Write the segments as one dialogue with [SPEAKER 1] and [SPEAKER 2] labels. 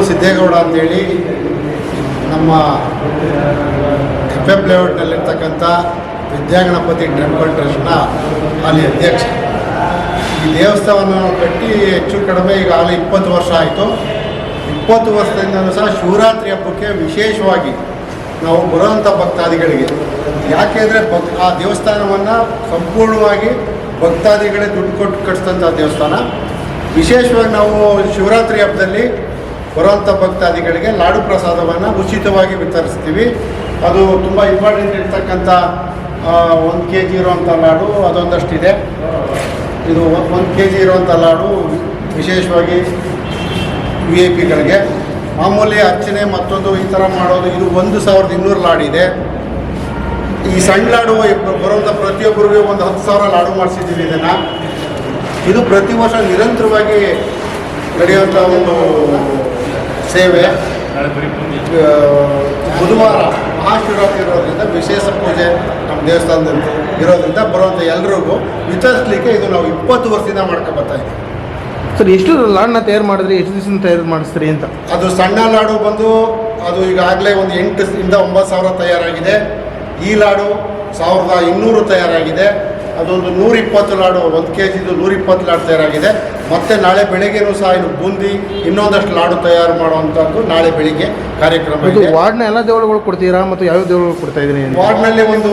[SPEAKER 1] ಸಿದ್ದೇಗೌಡ ಅಂತೇಳಿ ನಮ್ಮ FF ಲೇಔಟ್ನಲ್ಲಿರ್ತಕ್ಕಂಥ Vidyaganapati temple ಟ್ರಸ್ಟ್ನ ಅಲ್ಲಿ ಅಧ್ಯಕ್ಷ. ಈ ದೇವಸ್ಥಾನ ಕಟ್ಟಿ ಹೆಚ್ಚು ಕಡಿಮೆ ಈಗ ಅಲ್ಲಿ 20 ವರ್ಷ ಆಯಿತು. 20 ವರ್ಷದಿಂದಲೂ ಸಹ ಶಿವರಾತ್ರಿ ಹಬ್ಬಕ್ಕೆ ವಿಶೇಷವಾಗಿ ನಾವು ಬರುವಂಥ ಭಕ್ತಾದಿಗಳಿಗೆ, ಯಾಕೆಂದರೆ ಆ ದೇವಸ್ಥಾನವನ್ನು ಸಂಪೂರ್ಣವಾಗಿ ಭಕ್ತಾದಿಗಳೇ ದುಡ್ಡು ಕೊಟ್ಟು ಕಟ್ಟಿಸಿದಂಥ ದೇವಸ್ಥಾನ. ವಿಶೇಷವಾಗಿ ನಾವು ಶಿವರಾತ್ರಿ ಹಬ್ಬದಲ್ಲಿ ಬರುವಂಥ ಭಕ್ತಾದಿಗಳಿಗೆ ಲಾಡು ಪ್ರಸಾದವನ್ನು ಉಚಿತವಾಗಿ ವಿತರಿಸ್ತೀವಿ. ಅದು ತುಂಬ ಇಂಪಾರ್ಟೆಂಟ್ ಇರ್ತಕ್ಕಂಥ 1 kg ಇರುವಂಥ ಲಾಡು ಅದೊಂದಷ್ಟಿದೆ. ಇದು 1 kg ಇರುವಂಥ ಲಾಡು ವಿಶೇಷವಾಗಿ VIP ಗಳಿಗೆ. ಮಾಮೂಲಿ ಅರ್ಚನೆ ಮತ್ತೊಂದು ಈ ಥರ ಮಾಡೋದು ಇದು 1200 ಲಾಡಿದೆ. ಈ ಸಣ್ಣ ಲಾಡು ಬರುವಂಥ ಪ್ರತಿಯೊಬ್ಬರಿಗೂ ಒಂದು 10,000 ಲಾಡು ಮಾಡಿಸಿದ್ದೀವಿ. ಇದು ಪ್ರತಿ ವರ್ಷ ನಿರಂತರವಾಗಿ ನಡೆಯುವಂಥ ಒಂದು ಸೇವೆ. ಬುಧವಾರ ಮಹಾಶಿವರಾತ್ರಿ ಇರೋದ್ರಿಂದ ವಿಶೇಷ ಪೂಜೆ ನಮ್ಮ ದೇವಸ್ಥಾನದಲ್ಲಿ ಇರೋದ್ರಿಂದ ಬರುವಂಥ ಎಲ್ರಿಗೂ ವಿತರಿಸಲಿಕ್ಕೆ ಇದು ನಾವು 20 ವರ್ಷದಿಂದ ಮಾಡ್ಕೊಬರ್ತಾ ಇದ್ದೀವಿ.
[SPEAKER 2] ಸರ್, ಎಷ್ಟು ಲಾಡನ್ನ ತಯಾರು ಮಾಡಿದ್ರಿ, ಎಷ್ಟು ದಿವಸ ತಯಾರು ಮಾಡಿಸ್ತೀರಿ ಅಂತ?
[SPEAKER 1] ಅದು ಸಣ್ಣ ಲಾಡು ಬಂದು ಅದು ಈಗಾಗಲೇ ಒಂದು 8,000 - 9,000 ತಯಾರಾಗಿದೆ. ಈ ಲಾಡು 1,200 ತಯಾರಾಗಿದೆ. ಅದೊಂದು 120 ಲಾಡು, 1 kg 120 ಲಾಡು ತಯಾರಾಗಿದೆ. ಮತ್ತು ನಾಳೆ ಬೆಳಗ್ಗೆನೂ ಸಹ ಇದು ಬೂಂದಿ ಇನ್ನೊಂದಷ್ಟು ಲಾಡು ತಯಾರು ಮಾಡುವಂಥದ್ದು ನಾಳೆ ಬೆಳಿಗ್ಗೆ ಕಾರ್ಯಕ್ರಮ ಇದೆ.
[SPEAKER 2] ವಾರ್ಡ್ನ ಎಲ್ಲ ದೇವರುಗಳು ಕೊಡ್ತೀರಾ ಮತ್ತು ಯಾವ ದೇವರುಗಳು ಕೊಡ್ತಾ ಇದ್ದೀನಿ?
[SPEAKER 1] ವಾರ್ಡ್ನಲ್ಲಿ ಒಂದು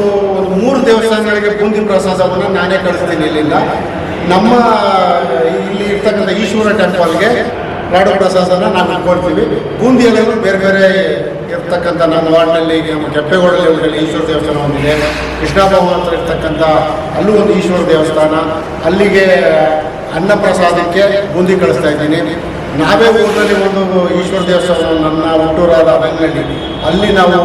[SPEAKER 1] 3 ದೇವಸ್ಥಾನಗಳಿಗೆ ಬೂಂದಿ ಪ್ರಸಾದವನ್ನು ನಾನೇ ಕಳಿಸ್ತೀನಿ. ಇಲ್ಲಿಲ್ಲ ನಮ್ಮ ಇಲ್ಲಿ ಇರ್ತಕ್ಕಂಥ ಈಶ್ವರ ಟೆಂಪಲ್ಗೆ ಲಾಡು ಪ್ರಸಾದನ ನಾವು ಕೊಡ್ತೀವಿ. ಬೂಂದಿಯಲ್ಲಿ ಬೇರೆ ಬೇರೆ ಇರ್ತಕ್ಕಂಥ ನನ್ನ ವಾರ್ಡ್ನಲ್ಲಿ ನಮ್ಮ ಕೆಪ್ಪೇಗೌಡಲ್ಲಿ ಈಶ್ವರ ದೇವಸ್ಥಾನ ಒಂದಿದೆ. ಕೃಷ್ಣಾಭವನ ಹತ್ರ ಇರ್ತಕ್ಕಂಥ ಅಲ್ಲೂ ಒಂದು ಈಶ್ವರ ದೇವಸ್ಥಾನ, ಅಲ್ಲಿಗೆ ಅನ್ನ ಪ್ರಸಾದಕ್ಕೆ ಬೂಂದಿ ಕಳಿಸ್ತಾ ಇದ್ದೀನಿ. ನಾವೇ ಊರಿನಲ್ಲಿ ಒಂದು ಈಶ್ವರ ದೇವಸ್ಥಾನ ನನ್ನ ಹುಟ್ಟೂರಾದ ಬೆಂಗಳೂರಲ್ಲಿ ಅಲ್ಲಿ ನಾವು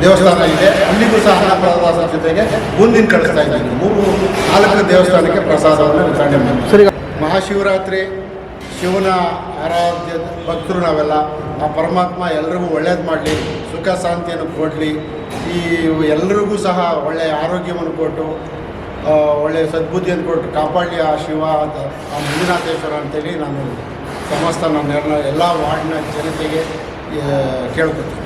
[SPEAKER 1] ದೇವಸ್ಥಾನ ಇದೆ, ಅಲ್ಲಿಗೂ ಸಹ ಅನ್ನ ಪ್ರಸಾದ ಜೊತೆಗೆ ಬೂಂದಿನ ಕಳಿಸ್ತಾ ಇದ್ದೀನಿ. 3-4 ದೇವಸ್ಥಾನಕ್ಕೆ ಪ್ರಸಾದವನ್ನು ವಿತರಣೆ ಮಾಡ್ತೀವಿ. ಮಹಾಶಿವರಾತ್ರಿ ಶಿವನ ಆರಾಧ್ಯ ಭಕ್ತರು ನಾವೆಲ್ಲ. ಆ ಪರಮಾತ್ಮ ಎಲ್ರಿಗೂ ಒಳ್ಳೇದು ಮಾಡಲಿ, ಸುಖ ಶಾಂತಿಯನ್ನು ಕೊಡಲಿ, ಈ ಎಲ್ಲರಿಗೂ ಸಹ ಒಳ್ಳೆಯ ಆರೋಗ್ಯವನ್ನು ಕೊಟ್ಟು ಒಳ್ಳೆಯ ಸದ್ಬುದ್ಧಿಯನ್ನು ಕೊಟ್ಟು ಕಾಪಾಡಲಿ ಆ ಶಿವ ಆ ಮಂಜುನಾಥೇಶ್ವರ ಅಂತೇಳಿ ನಾನು ಸಮಸ್ತ ನನ್ನ ಎಲ್ಲ ವಾರ್ಡ್ನ ಜನತೆಗೆ ಕೇಳ್ಕೊತೀನಿ.